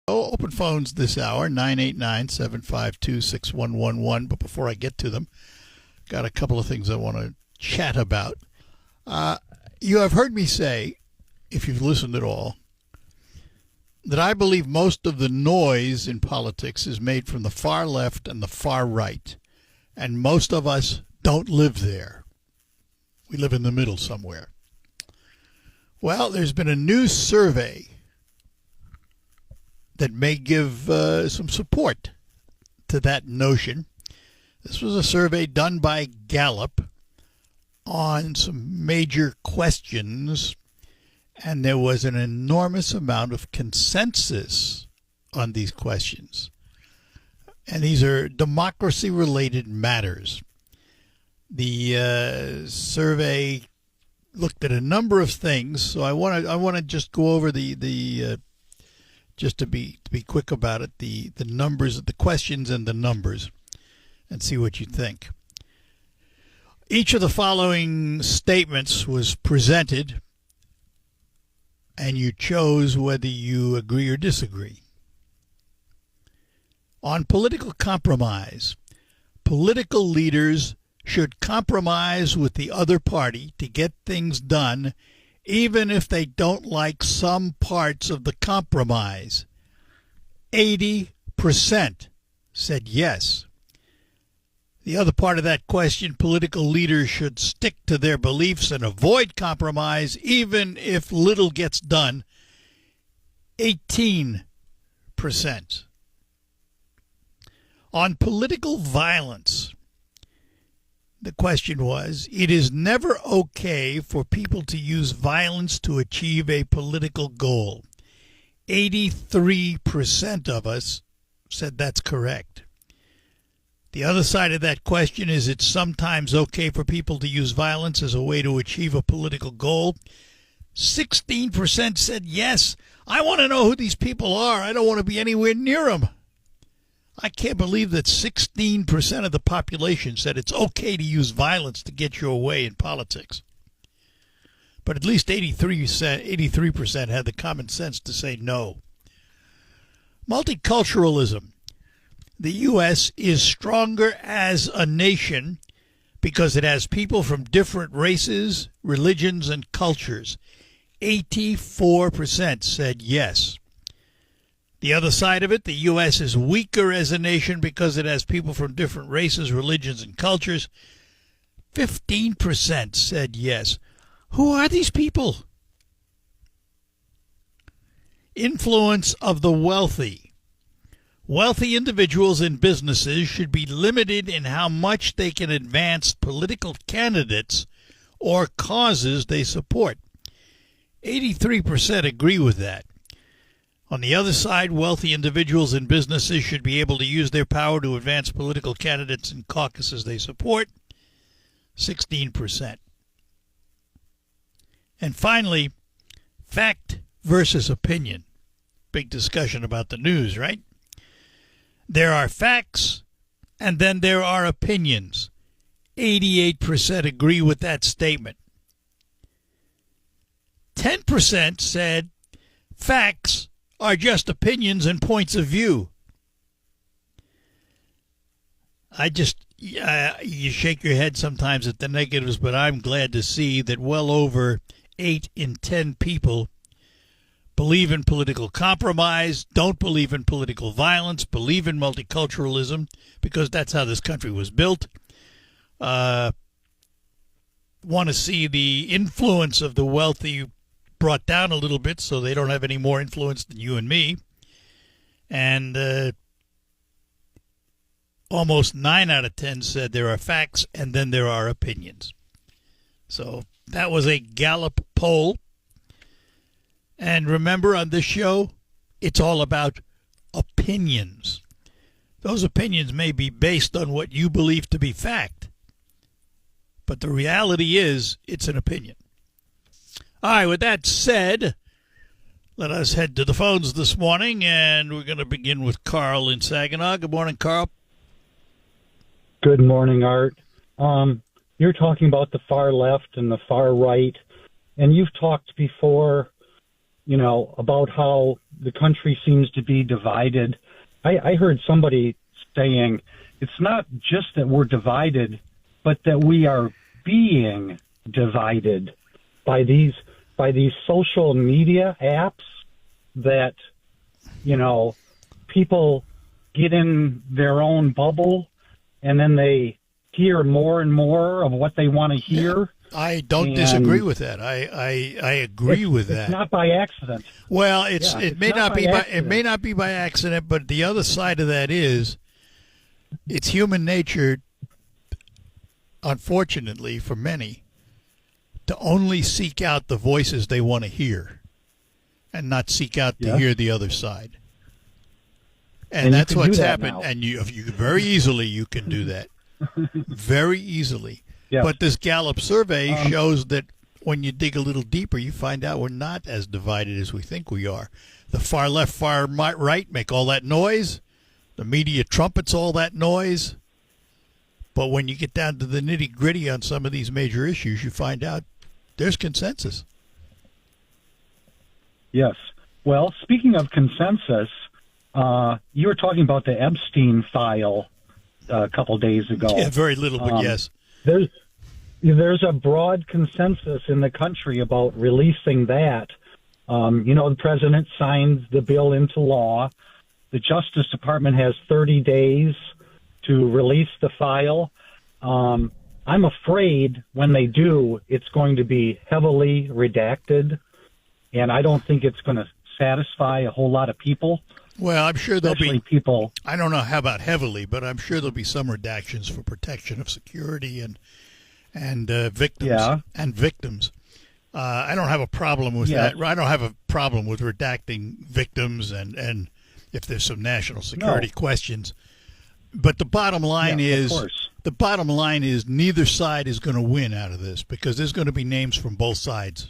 Open phones this hour, 989-752-6111. But before I get to them, got a couple of things I want to chat about. You have heard me say, if you've listened at all, that I believe most of the noise in politics is made from the far left and the far right. And most of us don't live there. We live in the middle somewhere. Well, there's been a new survey that may give some support to that notion. This was a survey done by Gallup on some major questions, and there was an enormous amount of consensus on these questions. And these are democracy-related matters. The survey looked at a number of things, so I want to just go over the just to be quick about it, the numbers of the questions and the numbers, and see what you think. Each of the following statements was presented, and you chose whether you agree or disagree. On political compromise, political leaders should compromise with the other party to get things done, even if they don't like some parts of the compromise. 80% said yes. The other part of that question, political leaders should stick to their beliefs and avoid compromise, even if little gets done. 18%. On political violence, the question was, it is never okay for people to use violence to achieve a political goal. 83% of us said that's correct. The other side of that question is, it's sometimes okay for people to use violence as a way to achieve a political goal. 16% said yes. I want to know who these people are. I don't want to be anywhere near them. I can't believe that 16% of the population said it's okay to use violence to get your way in politics. But at least 83% had the common sense to say no. Multiculturalism. The U.S. is stronger as a nation because it has people from different races, religions, and cultures. 84% said yes. The other side of it, the U.S. is weaker as a nation because it has people from different races, religions, and cultures. 15% said yes. Who are these people? Influence of the wealthy. Wealthy individuals and businesses should be limited in how much they can advance political candidates or causes they support. 83% agree with that. On the other side, wealthy individuals and businesses should be able to use their power to advance political candidates and caucuses they support. 16%. And finally, fact versus opinion. Big discussion about the news, right? There are facts, and then there are opinions. 88% agree with that statement. 10% said facts are just opinions and points of view. You shake your head sometimes at the negatives, but I'm glad to see that well over 8 in 10 people believe in political compromise, don't believe in political violence, believe in multiculturalism, because that's how this country was built. Want to see the influence of the wealthy brought down a little bit so they don't have any more influence than you and me. And almost 9 out of 10 said there are facts and then there are opinions. So that was a Gallup poll. And remember, on this show, it's all about opinions. Those opinions may be based on what you believe to be fact, but the reality is it's an opinion. All right, with that said, let us head to the phones this morning, and we're going to begin with Carl in Saginaw. Good morning, Carl. Good morning, Art. You're talking about the far left and the far right, and you've talked before about how the country seems to be divided. I heard somebody saying it's not just that we're divided, but that we are being divided by these social media apps that, people get in their own bubble and then they hear more and more of what they want to hear. I don't disagree with that. I agree with that. It's not by accident. Well, it may not be by accident, but the other side of that is it's human nature, unfortunately for many, to only seek out the voices they want to hear and not seek out to hear the other side. And that's what's happened. Now. And you very easily you can do that. Very easily. Yes. But this Gallup survey shows that when you dig a little deeper, you find out we're not as divided as we think we are. The far left, far right make all that noise. The media trumpets all that noise. But when you get down to the nitty-gritty on some of these major issues, you find out there's consensus. Yes. Well, speaking of consensus, you were talking about the Epstein file a couple days ago. Yeah, very little, but yes. There's a broad consensus in the country about releasing that. The president signed the bill into law. The Justice Department has 30 days to release the file. I'm afraid when they do, it's going to be heavily redacted, and I don't think it's going to satisfy a whole lot of people. Well, I'm sure there'll be people. I don't know how about heavily, but I'm sure there'll be some redactions for protection of security and victims. Yeah. And victims. I don't have a problem with that. I don't have a problem with redacting victims and if there's some national security questions. But the bottom line is neither side is going to win out of this because there's going to be names from both sides.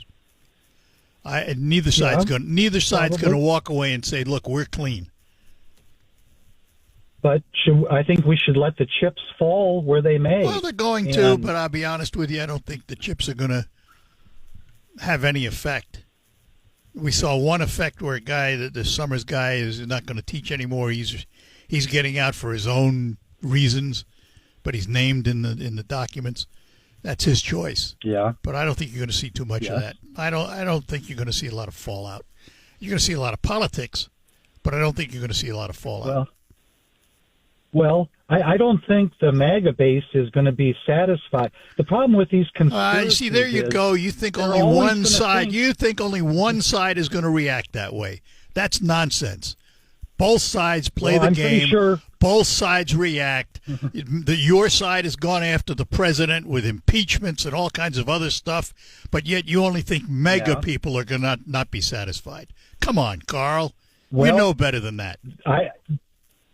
Neither side's going to walk away and say, "Look, we're clean." But I think we should let the chips fall where they may. Well, they're going to, but I'll be honest with you, I don't think the chips are going to have any effect. We saw one effect where a guy, the Summers guy, is not going to teach anymore. He's getting out for his own reasons, but he's named in the documents. That's his choice. Yeah. But I don't think you're going to see too much of that. I don't think you're going to see a lot of fallout. You're going to see a lot of politics, but I don't think you're going to see a lot of fallout. Well, I don't think the MAGA base is going to be satisfied. The problem with these conspiracies see, there you go. You think only one side. You think only one side is going to react that way. That's nonsense. Both sides play the game. Pretty sure. Both sides react. Your side has gone after the president with impeachments and all kinds of other stuff, but yet you only think MAGA people are going to not be satisfied. Come on, Carl. We know better than that.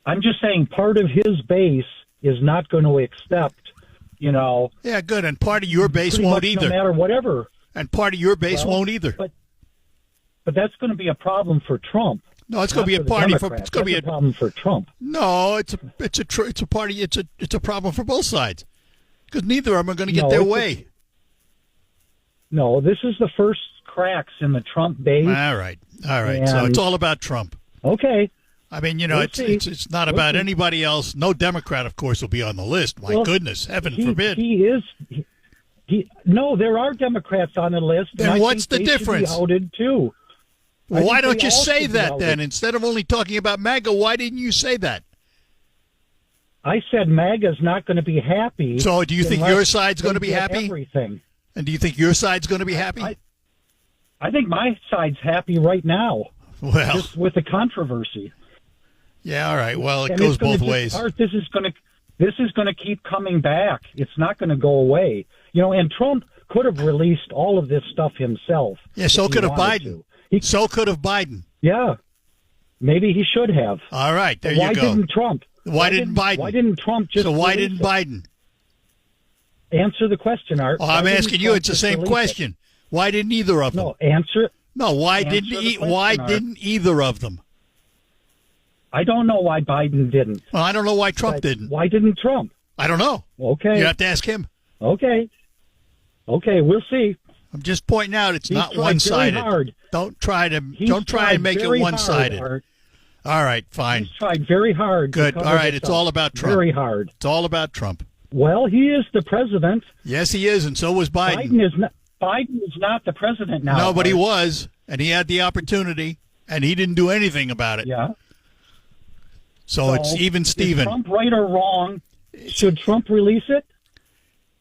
I'm just saying part of his base is not going to accept, Yeah, good. And part of your base won't either. No matter whatever. And part of your base won't either. But that's going to be a problem for Trump. No, it's going to be a party for. It's going to be a problem for Trump. No, it's a party. It's a problem for both sides because neither of them are going to get their way. No, this is the first cracks in the Trump base. All right. So it's all about Trump. Okay. I mean, it's not about anybody else. No Democrat, of course, will be on the list. My goodness, heaven forbid. No, there are Democrats on the list. Then what's the difference? Should be outed too. Well, why don't you say that then? Instead of only talking about MAGA, why didn't you say that? I said MAGA's not going to be happy. So do you think your side's going to be happy? Everything. And do you think your side's going to be happy? I think my side's happy right now. Well, just with the controversy. Yeah, all right. Well, it goes both ways. This is going to keep coming back. It's not going to go away. And Trump could have released all of this stuff himself. Yeah, so could have Biden. So could have Biden. Yeah. Maybe he should have. All right, there you go. Why didn't Trump? Why didn't Biden? Why didn't Trump just? So why didn't Biden? Answer the question, Art. Oh, I'm asking you. It's the same question. Why didn't either of them? No, answer it. No, why didn't either of them? I don't know why Biden didn't. Well, I don't know why Trump didn't. Why didn't Trump? I don't know. Okay. You have to ask him. Okay, we'll see. I'm just pointing out it's not one-sided. Hard. Don't try to He's don't try and tried make it very one-sided. hard, Art. All right, fine. He's tried very hard. to Good. cover All right, this it's up. all about Trump. Very hard. It's all about Trump. Well, he is the president. Yes, he is, and so was Biden. Biden is not the president now. No, but he Art. was, and he had the opportunity, and he didn't do anything about it. Yeah. So it's even Steven. Is Trump right or wrong? Should Trump release it?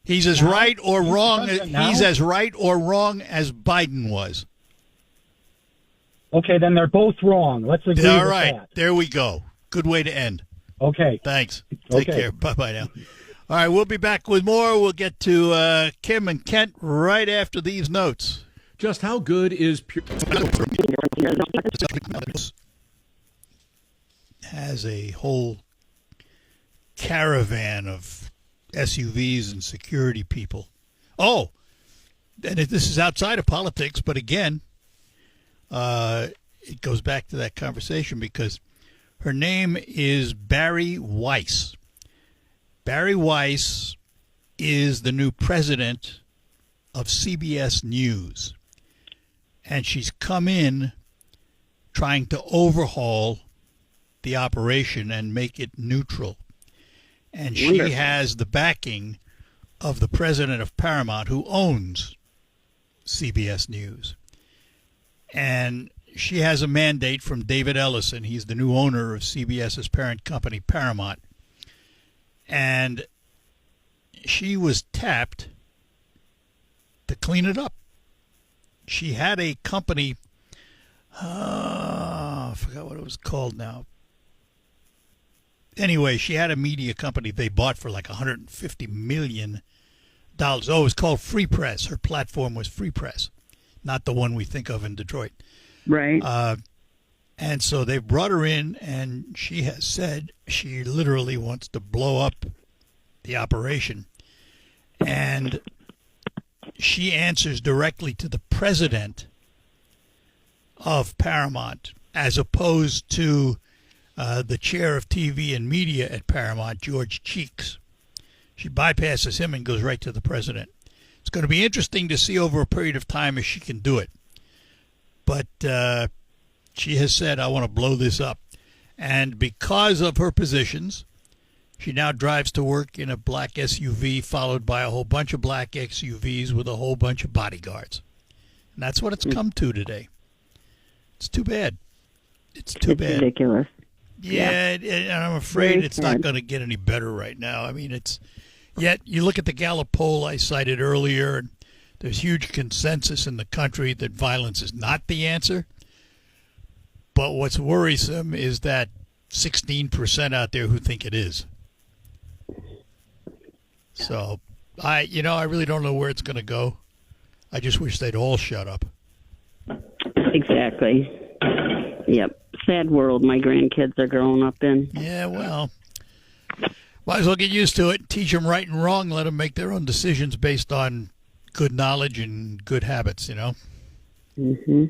He's as right or wrong. president now? He's as right or wrong as Biden was. Okay, then they're both wrong. Let's agree All with right, that. there we go. Good way to end. Okay. Thanks. Take Okay. care. Bye-bye now. All right, we'll be back with more. We'll get to Kim and Kent right after these notes. Just how good is pure? Has a whole caravan of SUVs and security people. Oh, and this is outside of politics, but again, it goes back to that conversation because her name is Bari Weiss. Bari Weiss is the new president of CBS News, and she's come in trying to overhaul the operation and make it neutral. And she has the backing of the president of Paramount, who owns CBS News. And she has a mandate from David Ellison. He's the new owner of CBS's parent company, Paramount. And she was tapped to clean it up. She had a company, I forgot what it was called now. Anyway, she had a media company they bought for like $150 million. Oh, it was called Free Press. Her platform was Free Press, not the one we think of in Detroit. Right. And so they brought her in, and she has said she literally wants to blow up the operation. And she answers directly to the president of Paramount, as opposed to the chair of TV and media at Paramount, George Cheeks. She bypasses him and goes right to the president. It's going to be interesting to see over a period of time if she can do it. But she has said, I want to blow this up. And because of her positions, she now drives to work in a black SUV followed by a whole bunch of black SUVs with a whole bunch of bodyguards. And that's what it's come to today. It's too bad. It's too bad. Ridiculous. Yeah, and I'm afraid Very it's not sad. going to get any better right now. I mean, yet you look at the Gallup poll I cited earlier, and there's huge consensus in the country that violence is not the answer. But what's worrisome is that 16% out there who think it is. So, I really don't know where it's going to go. I just wish they'd all shut up. Exactly. Yep. Sad world my grandkids are growing up in. Yeah, well, might as well get used to it. Teach them right and wrong. Let them make their own decisions based on good knowledge and good habits, Mm-hmm.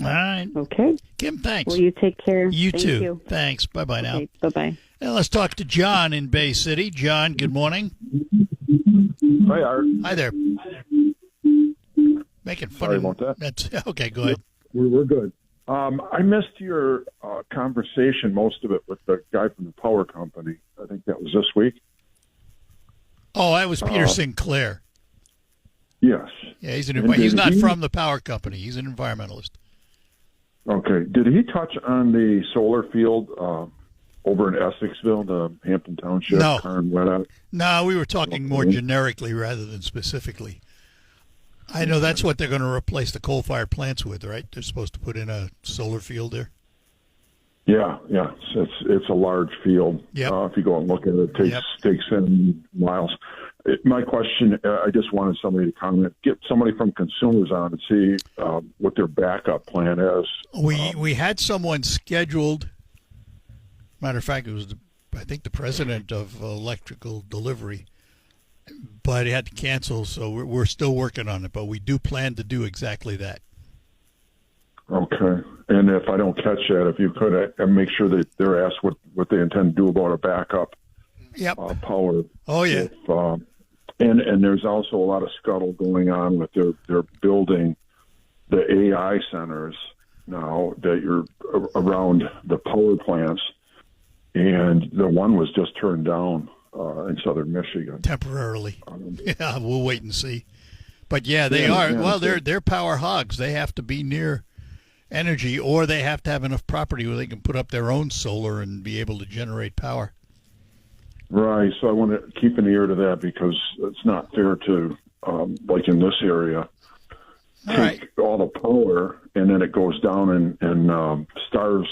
All right. Okay. Kim, thanks. Well, you take care. You Thank too. You. Thanks. Bye-bye now. Okay, bye-bye. Now let's talk to John in Bay City. John, good morning. Hi, Art. Hi there. Making fun Sorry of about that. That's okay. Go ahead. We're good. I missed your conversation, most of it, with the guy from the power company. I think that was this week. Oh, that was Peter Sinclair. Yes. Yeah, he's And he's did not he- from the power company. He's an environmentalist. Okay. Did he touch on the solar field over in Essexville, the Hampton Township, No. Karn Wet? No, we were talking more generically rather than specifically. I know that's what they're going to replace the coal-fired plants with, right? They're supposed to put in a solar field there. Yeah. It's a large field. Yep. If you go and look at it, it takes in miles. My question, I just wanted somebody to comment, get somebody from consumers on and see what their backup plan is. We had someone scheduled. Matter of fact, it was I think the president of Electrical Delivery, but he had to cancel. So we're still working on it. But we do plan to do exactly that. Okay. And if I don't catch that, if you could make sure that they're asked what they intend to do about a backup power. Oh, yeah. And there's also a lot of scuttle going on with their building the AI centers now that you're around the power plants, and the one was just turned down in southern Michigan temporarily. Yeah, we'll wait and see. But yeah, they are. Well, they're power hogs. They have to be near energy, or they have to have enough property where they can put up their own solar and be able to generate power. Right. So I want to keep an ear to that, because it's not fair to, like in this area, take all the power and then it goes down and starves,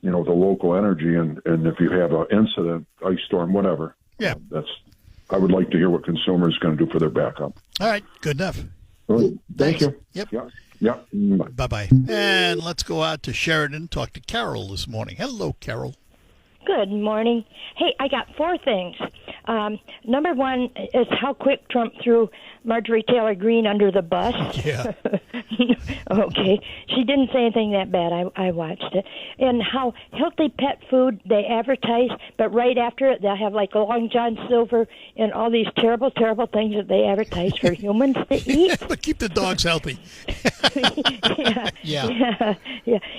the local energy. And if you have an incident, ice storm, whatever. Yeah. I would like to hear what consumers going to do for their backup. All right. Good enough. All right. Thank you. Yep. Yeah. Bye. Bye-bye. And let's go out to Sheridan, talk to Carol this morning. Hello, Carol. Good morning. Hey, I got 4 things. Number 1 is how quick Trump threw Marjorie Taylor Greene under the bus. Yeah. Okay. She didn't say anything that bad. I watched it. And how healthy pet food they advertise, but right after it, they'll have like Long John Silver and all these terrible, terrible things that they advertise for humans to eat. But keep the dogs healthy. Yeah.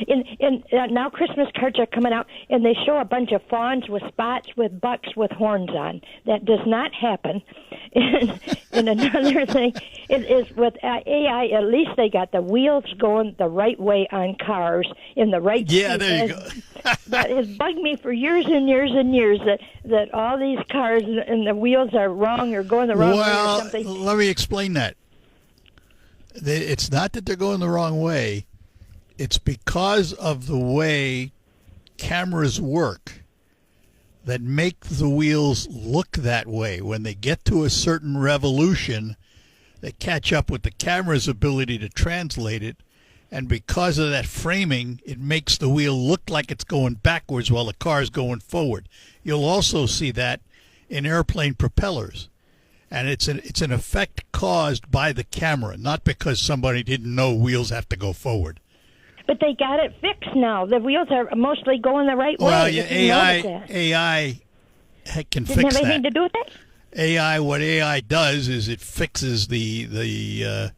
And now Christmas cards are coming out, and they show a bunch of fawns with spots with bucks with horns on. That does not happen. And another thing is with AI, at least they got the wheels going the right way on cars in the right Yeah, shape. there you go. That has bugged me for years and years and years that all these cars and the wheels are wrong or going the wrong way or something. Well, let me explain that. It's not that they're going the wrong way. It's because of the way cameras work that make the wheels look that way. When they get to a certain revolution, they catch up with the camera's ability to translate it, and because of that framing, it makes the wheel look like it's going backwards while the car's going forward. You'll also see that in airplane propellers. And it's an effect caused by the camera, not because somebody didn't know wheels have to go forward. But they got it fixed now. The wheels are mostly going the right way. Well, yeah, AI can fix that. Didn't have anything to do with that? What AI does is it fixes the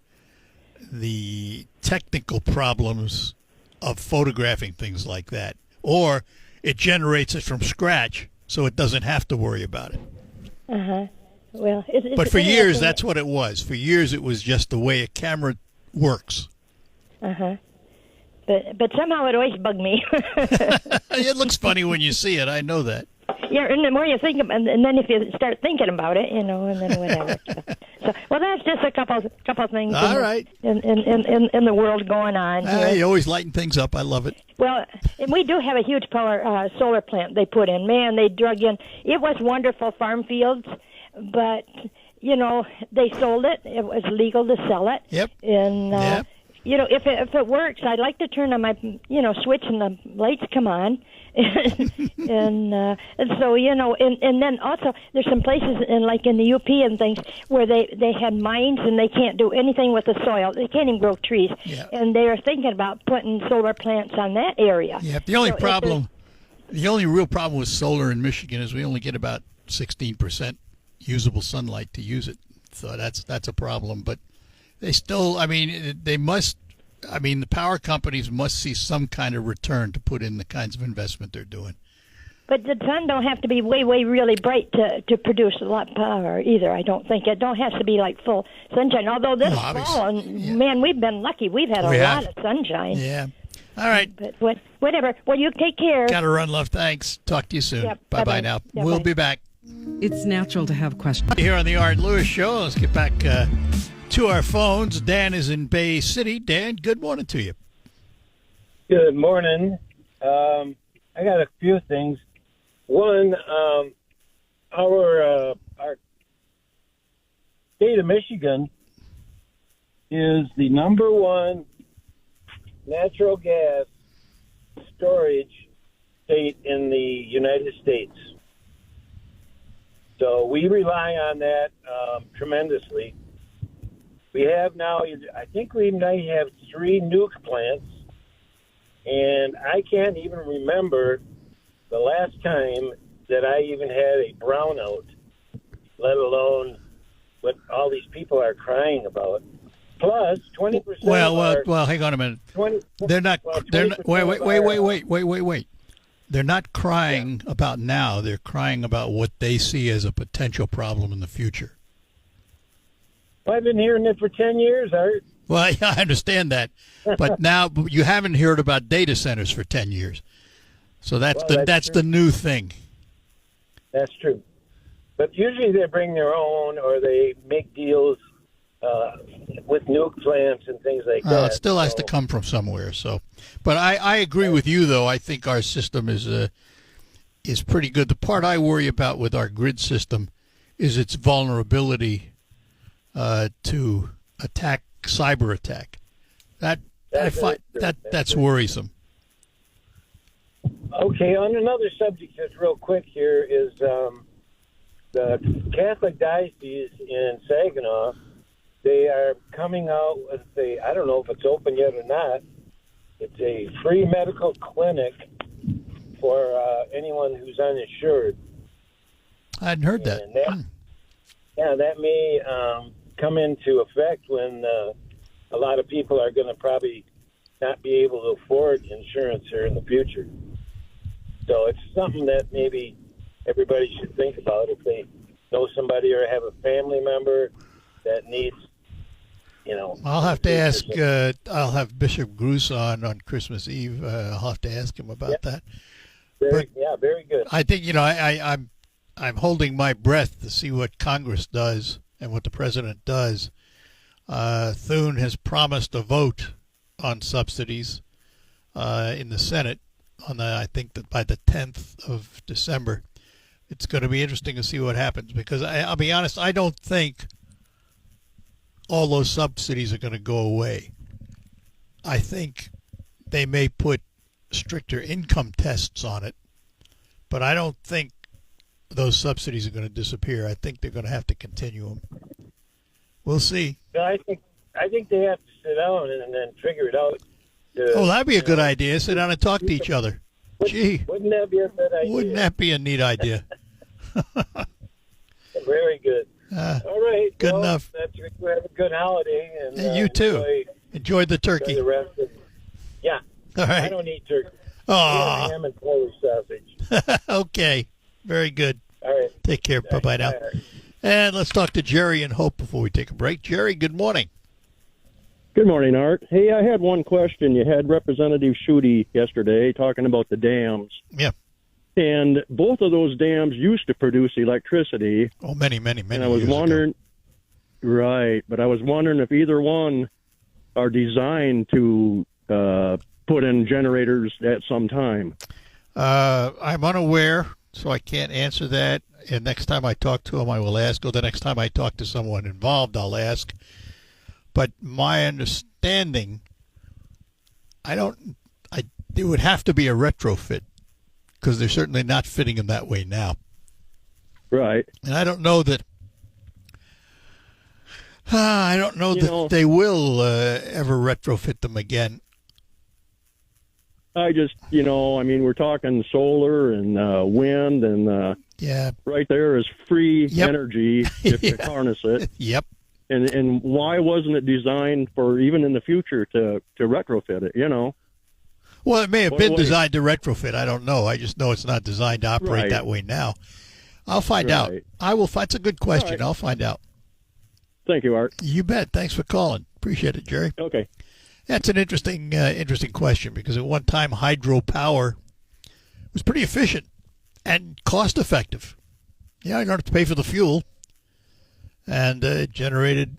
technical problems of photographing things like that, or it generates it from scratch, so it doesn't have to worry about it. Well, but for years, that's what it was. For years, it was just the way a camera works. But somehow it always bugged me. It looks funny when you see it. I know that. Yeah, and the more you think about it, and then if you start thinking about it, and then whatever. so, well, that's just a couple things. All right. In the world going on. You always lighten things up. I love it. Well, and we do have a huge solar plant they put in. Man, they drug in. It was wonderful farm fields, but they sold it. It was legal to sell it. Yep. And if it works, I'd like to turn on my switch and the lights come on. and so and then also there's some places in the UP and things where they had mines and they can't do anything with the soil. They can't even grow trees. Yeah. And they're thinking about putting solar plants on that area. Yeah. The only real problem with solar in Michigan is we only get about 16% usable sunlight to use it. So that's a problem. But they still, the power companies must see some kind of return to put in the kinds of investment they're doing. But the sun don't have to be way, way really bright to produce a lot of power either, I don't think. It don't have to be like full sunshine. Although this fall, man, we've been lucky. We've had a lot of sunshine. Yeah. All right. But whatever. Well, you take care. Got to run, love. Thanks. Talk to you soon. Yep. Bye-bye now. Yep, we'll bye. be back. It's natural to have questions. Here on the Art Lewis Show, let's get back to our phones. Dan is in Bay City. Dan, good morning to you. Good morning. I got a few things. One, our state of Michigan is the number one natural gas storage state in the United States. So we rely on that tremendously. We have now, I think we might have 3 nuke plants, and I can't even remember the last time that I even had a brownout, let alone what all these people are crying about. plus 20%. Well, hang on a minute. 20. They're not. Well, They're not. 20% Wait. They're not crying about now. They're crying about what they see as a potential problem in the future. Well, I've been hearing it for 10 years, Art. Well, I understand that, but now you haven't heard about data centers for 10 years. So that's the new thing. That's true. But usually they bring their own, or they make deals with nuke plants and things like that. It still has to come from somewhere. So, but I agree with you, though. I think our system is pretty good. The part I worry about with our grid system is its vulnerability to cyber attack. That's worrisome. Okay, on another subject, just real quick here, is the Catholic Diocese in Saginaw. They are coming out with I don't know if it's open yet or not. It's a free medical clinic for anyone who's uninsured. I hadn't heard that. Yeah, that may come into effect when a lot of people are going to probably not be able to afford insurance here in the future. So it's something that maybe everybody should think about if they know somebody or have a family member that needs, I'll have to ask. I'll have Bishop Gruss on Christmas Eve. I'll have to ask him about that. Very good. I think I'm holding my breath to see what Congress does and what the president does. Thune has promised a vote on subsidies in the Senate I think that by the 10th of December. It's going to be interesting to see what happens because I'll be honest, I don't think all those subsidies are going to go away. I think they may put stricter income tests on it, but I don't think those subsidies are going to disappear. I think they're going to have to continue them. We'll see. I think they have to sit down and then figure it out. That'd be a good idea. Sit down and talk to each other. Gee, wouldn't that be a good idea? Wouldn't that be a neat idea? Very good. All right. Good enough. You have a good holiday. And, you too. Enjoy the turkey. Enjoy the rest of it. Yeah. All right. I don't eat turkey. Oh. Ham and Polish sausage. Okay. Very good. All right. Take care. Bye-bye now. And let's talk to Jerry and Hope before we take a break. Jerry, good morning. Good morning, Art. Hey, I had one question. You had Representative Schuette yesterday talking about the dams. Yeah. And both of those dams used to produce electricity. Oh, many And I was wondering, right, but I was wondering if either one are designed to put in generators at some time. I'm unaware, so I can't answer that. And next time I talk to him, I will ask. Or the next time I talk to someone involved, I'll ask. But my understanding, it would have to be a retrofit because they're certainly not fitting them that way now. Right. And I don't know that. That they will ever retrofit them again. I just, we're talking solar and wind and right there is free energy if you harness it. Yep. And why wasn't it designed for even in the future to retrofit it, Well, it may have been designed to retrofit. I don't know. I just know it's not designed to operate that way now. I'll find out. I will. That's a good question. I'll find out. Thank you, Art. You bet. Thanks for calling. Appreciate it, Jerry. Okay. That's an interesting question because at one time hydropower was pretty efficient and cost effective. Yeah, you don't have to pay for the fuel, and it generated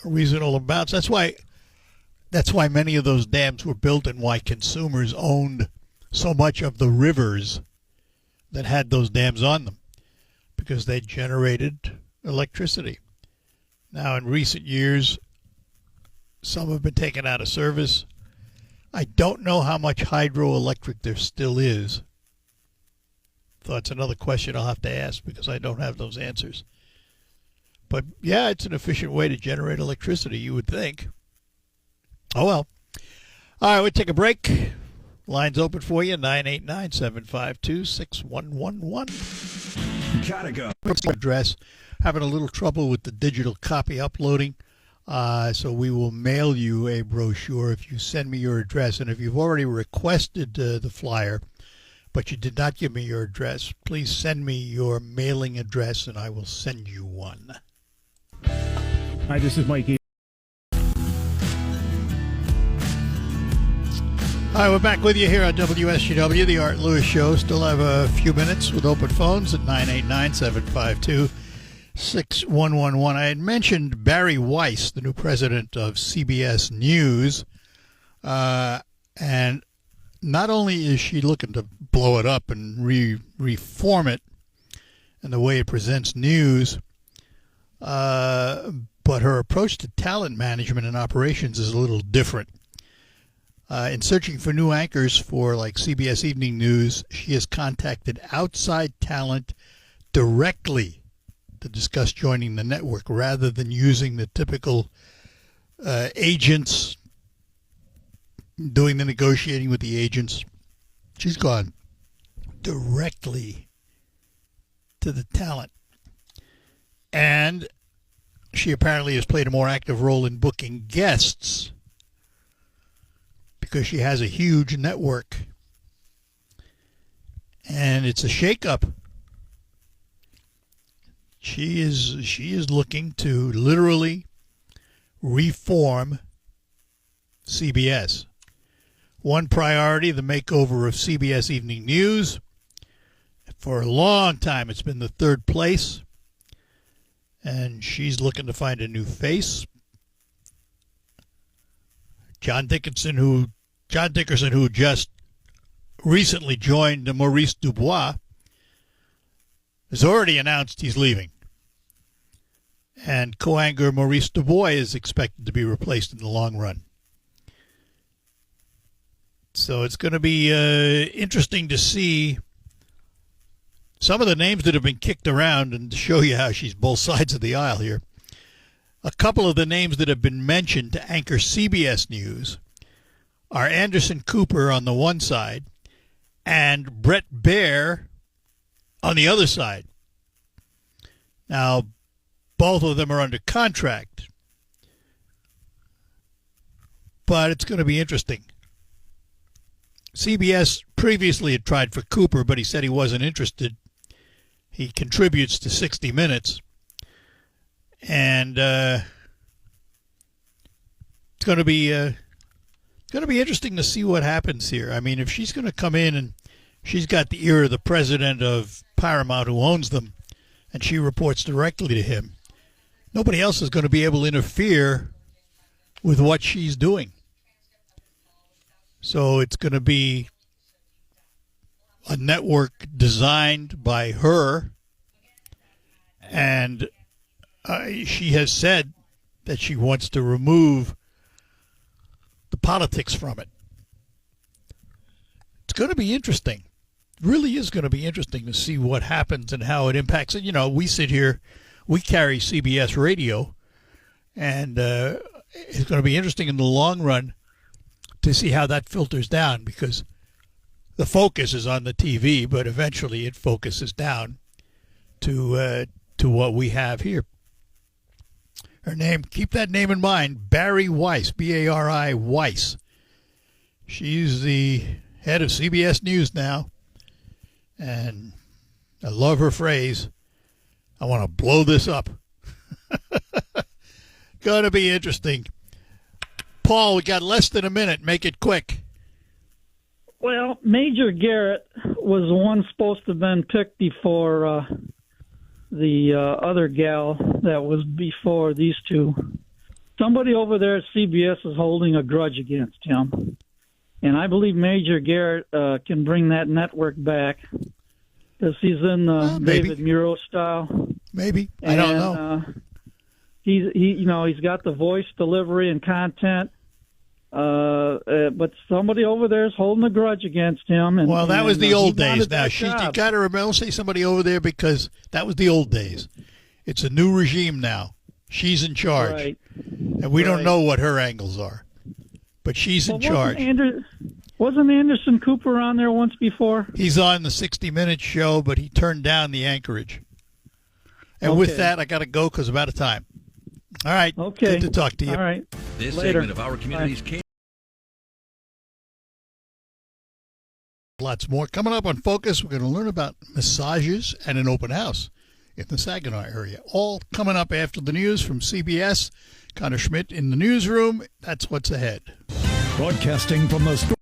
reasonable amounts. That's why many of those dams were built and why consumers owned so much of the rivers that had those dams on them because they generated electricity. Now, in recent years, some have been taken out of service. I don't know how much hydroelectric there still is. So that's another question I'll have to ask because I don't have those answers. But, yeah, it's an efficient way to generate electricity, you would think. Oh, well. All right, we'll take a break. Line's open for you, 989-752-6111. Gotta go. Address. Having a little trouble with the digital copy uploading So we will mail you a brochure if you send me your address. And if you've already requested the flyer, but you did not give me your address, please send me your mailing address and I will send you one. Hi, this is Mike. Hi, we're back with you here on WSGW, the Art Lewis Show. Still have a few minutes with open phones at 989-752-6111. I had mentioned Barry Weiss, the new president of CBS News, and not only is she looking to blow it up and reform it and the way it presents news, but her approach to talent management and operations is a little different. In searching for new anchors for like CBS Evening News, she has contacted outside talent directly to discuss joining the network rather than using the typical agents, doing the negotiating with the agents. She's gone directly to the talent. And she apparently has played a more active role in booking guests because she has a huge network. And it's a shakeup. She is looking to literally reform CBS. One priority, the makeover of CBS Evening News. For a long time, it's been the third place. And she's looking to find a new face. John Dickerson, who just recently joined Maurice Dubois, has already announced he's leaving. And co-anchor Maurice Dubois is expected to be replaced in the long run. So it's going to be interesting to see some of the names that have been kicked around and to show you how she's both sides of the aisle here. A couple of the names that have been mentioned to anchor CBS News are Anderson Cooper on the one side and Brett Baer on the other side. Now, both of them are under contract, but it's going to be interesting. CBS previously had tried for Cooper, but he said he wasn't interested. He contributes to 60 Minutes, and it's going to be interesting to see what happens here. I mean, if she's going to come in and she's got the ear of the president of Paramount who owns them, and she reports directly to him, nobody else is going to be able to interfere with what she's doing. So it's going to be a network designed by her, and she has said that she wants to remove the politics from it. It's going to be interesting. It really is going to be interesting to see what happens and how it impacts it. You know, we sit here, we carry CBS radio, and it's going to be interesting in the long run to see how that filters down, because the focus is on the TV, but eventually it focuses down to what we have here. Her name, keep that name in mind, Barry Weiss, B-A-R-I, Weiss. She's the head of CBS News now, and I love her phrase, I want to blow this up. Going to be interesting. Paul, we got less than a minute. Make it quick. Well, Major Garrett was the one supposed to have been picked before the other gal that was before these two. Somebody over there at CBS is holding a grudge against him. And I believe Major Garrett can bring that network back because he's in David Muro style. Maybe. I don't know. He's got the voice, delivery, and content. But somebody over there is holding a grudge against him. And, well, that was the old days. Now, you job. got to remember, say somebody over there, because that was the old days. It's a new regime now. She's in charge. Right. And we don't know what her angles are. But she's in charge. Wasn't Anderson Cooper on there once before? He's on the 60 Minutes show, but he turned down the anchorage. And with that, I got to go because I'm out of time. All right. Okay. Good to talk to you. All right. This Later. segment of our community's Lots more coming up on Focus. We're going to learn about massages and an open house in the Saginaw area. All coming up after the news from CBS. Connor Schmidt in the newsroom. That's what's ahead. Broadcasting from the